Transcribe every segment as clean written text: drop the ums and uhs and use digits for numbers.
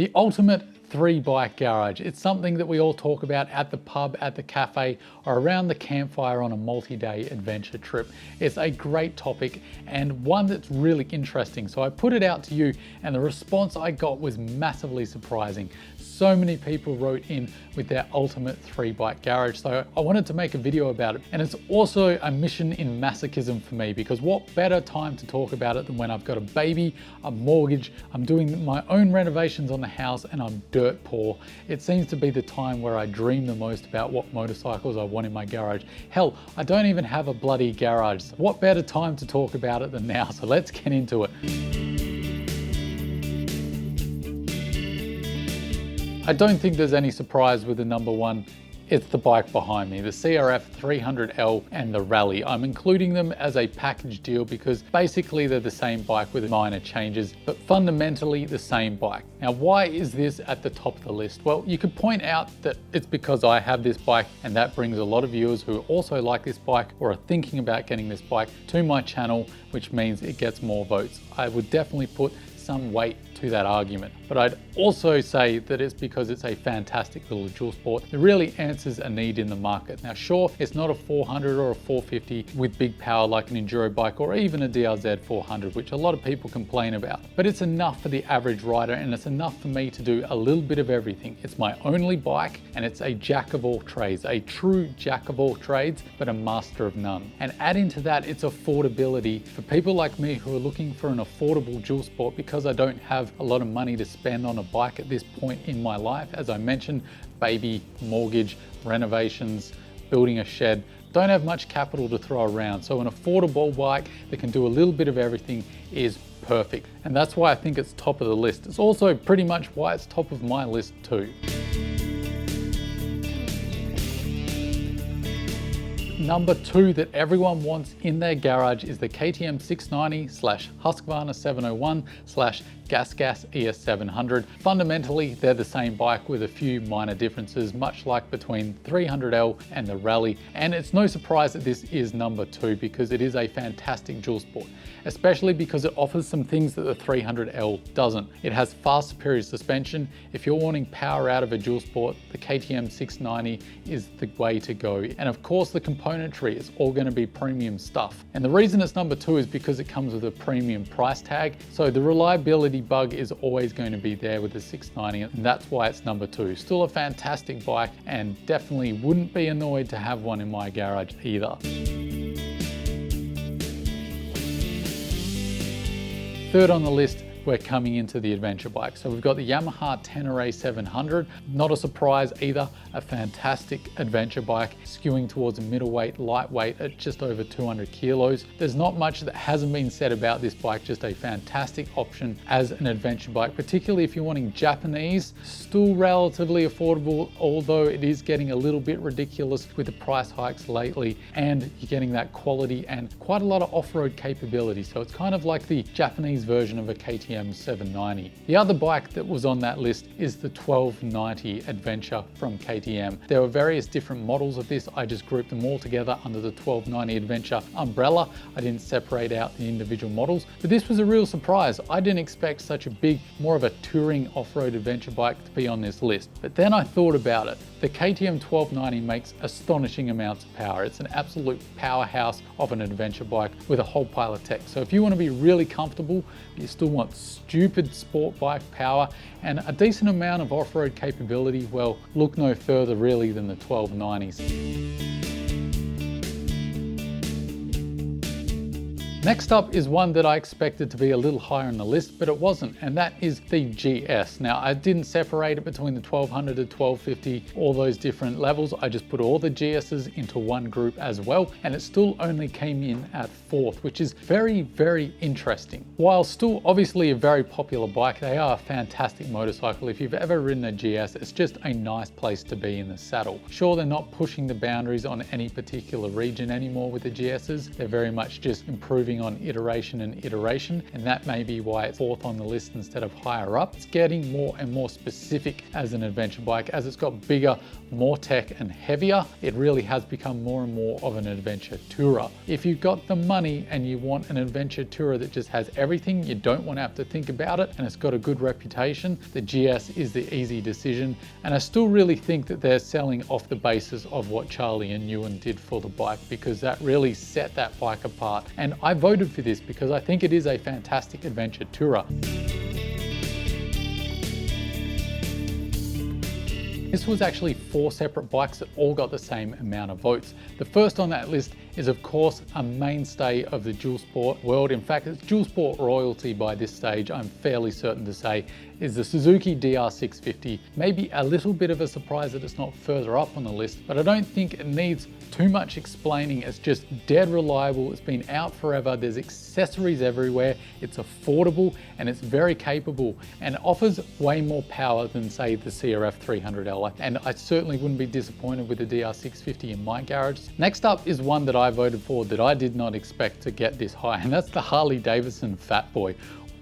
The ultimate 3-bike garage. It's something that we all talk about at the pub, at the cafe, or around the campfire on a multi-day adventure trip. It's a great topic and one that's really interesting. So I put it out to you and the response I got was massively surprising. So many people wrote in with their ultimate 3-bike garage. So I wanted to make a video about it. And it's also a mission in masochism for me, because what better time to talk about it than when I've got a baby, a mortgage, I'm doing my own renovations on the house, and I'm dirt poor. It seems to be the time where I dream the most about what motorcycles I want in my garage. Hell, I don't even have a bloody garage. What better time to talk about it than now? So let's get into it. I don't think there's any surprise with the number one. It's the bike behind me, the CRF 300L and the Rally. I'm including them as a package deal because basically they're the same bike with minor changes, but fundamentally the same bike. Now, why is this at the top of the list? Well, you could point out that it's because I have this bike, and that brings a lot of viewers who also like this bike or are thinking about getting this bike to my channel, which means it gets more votes. I would definitely put some weight to that argument. But I'd also say that it's because it's a fantastic little dual sport. It really answers a need in the market. Now, sure, it's not a 400 or a 450 with big power like an enduro bike or even a DRZ 400, which a lot of people complain about. But it's enough for the average rider, and it's enough for me to do a little bit of everything. It's my only bike, and it's a jack of all trades, a true jack of all trades, but a master of none. And adding to that, it's affordability for people like me who are looking for an affordable dual sport, because I don't have a lot of money to spend on a bike at this point in my life. As I mentioned, baby, mortgage, renovations, building a shed, don't have much capital to throw around. So an affordable bike that can do a little bit of everything is perfect. And that's why I think it's top of the list. It's also pretty much why it's top of my list too. Number 2 that everyone wants in their garage is the KTM 690/Husqvarna 701/GasGas ES 700. Fundamentally, they're the same bike with a few minor differences, much like between 300L and the Rally. And it's no surprise that this is number 2, because it is a fantastic dual sport, especially because it offers some things that the 300L doesn't. It has far superior suspension. If you're wanting power out of a dual sport, the KTM 690 is the way to go. And of course, the componentry is all going to be premium stuff. And the reason it's number 2 is because it comes with a premium price tag. So the reliability bug is always going to be there with the 690, and that's why it's number 2. Still a fantastic bike, and definitely wouldn't be annoyed to have one in my garage either. Third on the list, we're coming into the adventure bike. So we've got the Yamaha Tenere 700. Not a surprise either, a fantastic adventure bike, skewing towards a middleweight, lightweight at just over 200 kilos. There's not much that hasn't been said about this bike, just a fantastic option as an adventure bike, particularly if you're wanting Japanese. Still relatively affordable, although it is getting a little bit ridiculous with the price hikes lately, and you're getting that quality and quite a lot of off-road capability. So it's kind of like the Japanese version of a KTM 790. The other bike that was on that list is the 1290 Adventure from KTM. There were various different models of this. I just grouped them all together under the 1290 Adventure umbrella. I didn't separate out the individual models, but this was a real surprise. I didn't expect such a big, more of a touring off-road adventure bike to be on this list. But then I thought about it. The KTM 1290 makes astonishing amounts of power. It's an absolute powerhouse of an adventure bike with a whole pile of tech. So if you want to be really comfortable, but you still want stupid sport bike power and a decent amount of off-road capability, well, look no further really than the 1290s. Next up is one that I expected to be a little higher on the list, but it wasn't, and that is the GS. Now, I didn't separate it between the 1200 to 1250, all those different levels. I just put all the GSs into one group as well, and it still only came in at 4th, which is very, very interesting. While still obviously a very popular bike, they are a fantastic motorcycle. If you've ever ridden a GS, it's just a nice place to be in the saddle. Sure, they're not pushing the boundaries on any particular region anymore with the GSs. They're very much just improving improving on iteration and iteration, and that may be why it's fourth on the list instead of higher up. It's getting more and more specific as an adventure bike. As it's got bigger, more tech and heavier, it really has become more and more of an adventure tourer. If you've got the money and you want an adventure tourer that just has everything, you don't want to have to think about it, and it's got a good reputation, the GS is the easy decision. And I still really think that they're selling off the basis of what Charlie and Ewan did for the bike, because that really set that bike apart. And I voted for this because I think it is a fantastic adventure tourer. This was actually 4 separate bikes that all got the same amount of votes. The first on that list is of course a mainstay of the dual sport world. In fact, it's dual sport royalty by this stage, I'm fairly certain to say, is the Suzuki DR650. Maybe a little bit of a surprise that it's not further up on the list, but I don't think it needs too much explaining. It's just dead reliable, it's been out forever, there's accessories everywhere, it's affordable, and it's very capable, and offers way more power than say the CRF 300L. And I certainly wouldn't be disappointed with the DR650 in my garage. Next up is one that I voted for that I did not expect to get this high, and that's the Harley Davidson Fat Boy.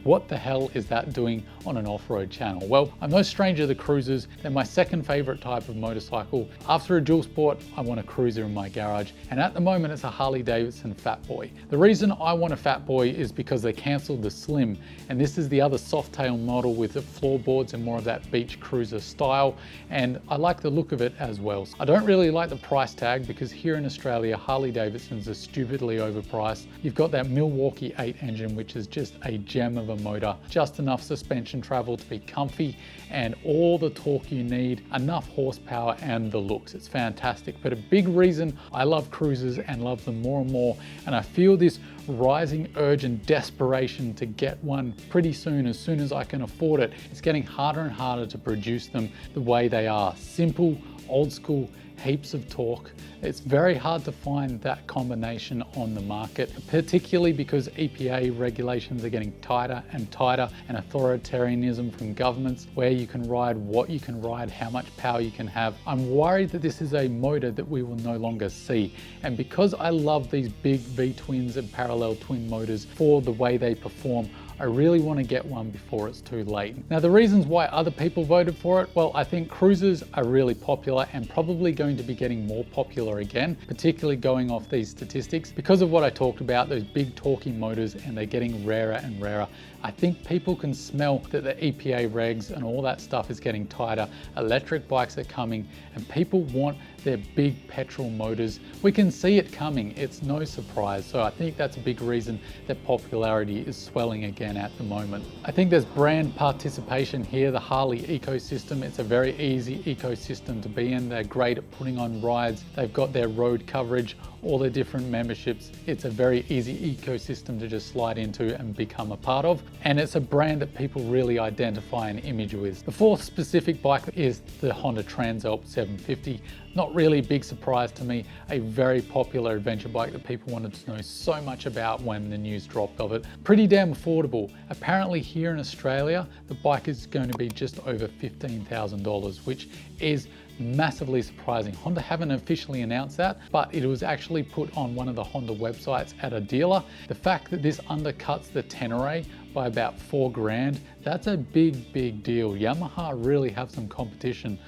What the hell is that doing on an off-road channel? Well, I'm no stranger to cruisers. They're my second favorite type of motorcycle. After a dual sport, I want a cruiser in my garage. And at the moment, it's a Harley Davidson Fat Boy. The reason I want a Fat Boy is because they canceled the Slim. And this is the other soft tail model with the floorboards and more of that beach cruiser style. And I like the look of it as well. I don't really like the price tag because here in Australia, Harley Davidsons are stupidly overpriced. You've got that Milwaukee 8 engine, which is just a gem of a motor, just enough suspension travel to be comfy and all the torque you need, enough horsepower and the looks. It's fantastic. But a big reason I love cruisers and love them more and more, and I feel this rising urge and desperation to get one pretty soon as I can afford it. It's getting harder and harder to produce them the way they are. Simple, old school, heaps of torque. It's very hard to find that combination on the market, particularly because EPA regulations are getting tighter and tighter, and authoritarianism from governments, where you can ride, what you can ride, how much power you can have. I'm worried that this is a motor that we will no longer see. And because I love these big V-twins and parallel twin motors for the way they perform, I really want to get one before it's too late. Now, the reasons why other people voted for it, well, I think cruisers are really popular and probably going to be getting more popular again, particularly going off these statistics. Because of what I talked about, those big torquey motors, and they're getting rarer and rarer. I think people can smell that the EPA regs and all that stuff is getting tighter. Electric bikes are coming and people want their big petrol motors. We can see it coming, it's no surprise. So I think that's a big reason that popularity is swelling again at the moment. I think there's brand participation here, the Harley ecosystem. It's a very easy ecosystem to be in. They're great at putting on rides. They've got their road coverage, all their different memberships. It's a very easy ecosystem to just slide into and become a part of. And it's a brand that people really identify an image with. The fourth specific bike is the Honda Transalp 750. Not really a big surprise to me, a very popular adventure bike that people wanted to know so much about when the news dropped of it. Pretty damn affordable. Apparently here in Australia, the bike is going to be just over $15,000, which is massively surprising. Honda haven't officially announced that, but it was actually put on one of the Honda websites at a dealer. The fact that this undercuts the Tenere by about 4 grand, that's a big, big deal. Yamaha really have some competition.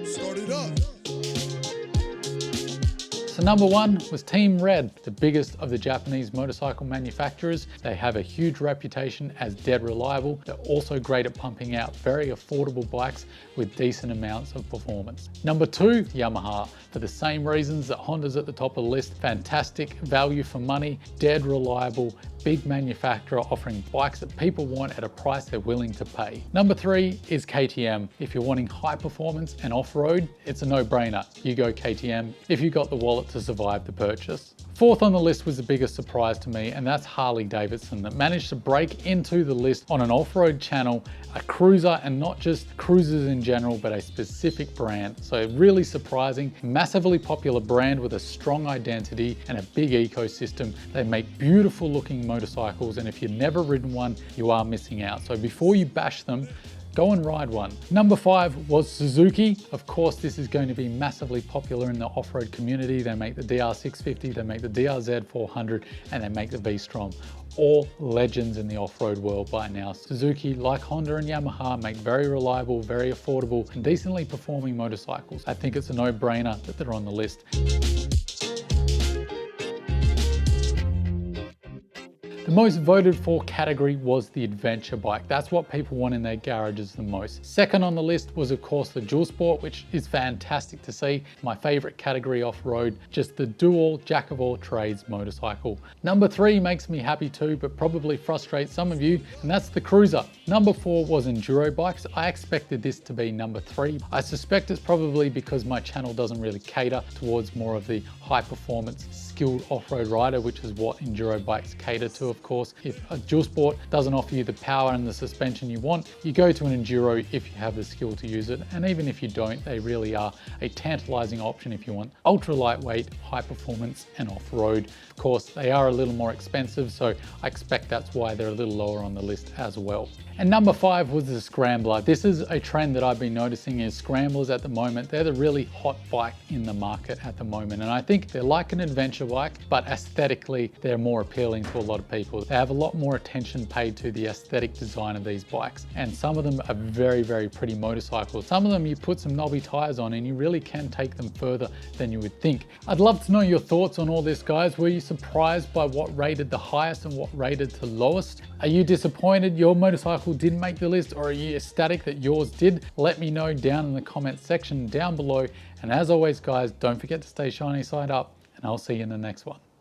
Start it up. So number 1 was Team Red, the biggest of the Japanese motorcycle manufacturers. They have a huge reputation as dead reliable. They're also great at pumping out very affordable bikes with decent amounts of performance. Number 2, Yamaha, for the same reasons that Honda's at the top of the list. Fantastic value for money, dead reliable, big manufacturer offering bikes that people want at a price they're willing to pay. Number 3 is KTM. If you're wanting high performance and off-road, it's a no-brainer. You go KTM if you got the wallet to survive the purchase. Fourth on the list was the biggest surprise to me, and that's Harley Davidson, that managed to break into the list on an off-road channel, a cruiser, and not just cruisers in general, but a specific brand. So really surprising, massively popular brand with a strong identity and a big ecosystem. They make beautiful looking motorcycles, and if you've never ridden one, you are missing out. So before you bash them, go and ride one. Number 5 was Suzuki. Of course, this is going to be massively popular in the off-road community. They make the DR650, they make the DRZ 400, and they make the V-Strom. All legends in the off-road world by now. Suzuki, like Honda and Yamaha, make very reliable, very affordable, and decently performing motorcycles. I think it's a no-brainer that they're on the list. The most voted for category was the adventure bike. That's what people want in their garages the most. Second on the list was of course the dual sport, which is fantastic to see. My favorite category off-road, just the dual jack of all trades motorcycle. Number 3 makes me happy too, but probably frustrates some of you, and that's the cruiser. Number 4 was enduro bikes. I expected this to be number 3. I suspect it's probably because my channel doesn't really cater towards more of the high performance skilled off-road rider, which is what enduro bikes cater to, of course. If a dual sport doesn't offer you the power and the suspension you want, you go to an enduro if you have the skill to use it. And even if you don't, they really are a tantalizing option if you want ultra lightweight, high performance and off-road. Of course, they are a little more expensive, so I expect that's why they're a little lower on the list as well. And number 5 was the Scrambler. This is a trend that I've been noticing is Scramblers at the moment. They're the really hot bike in the market at the moment. And I think they're like an adventure bike, but aesthetically, they're more appealing to a lot of people. They have a lot more attention paid to the aesthetic design of these bikes. And some of them are very, very pretty motorcycles. Some of them you put some knobby tires on and you really can take them further than you would think. I'd love to know your thoughts on all this, guys. Were you surprised by what rated the highest and what rated the lowest? Are you disappointed your motorcycle didn't make the list, or are you ecstatic that yours did? Let me know down in the comments section down below. And as always, guys, don't forget to stay shiny side up, and I'll see you in the next one.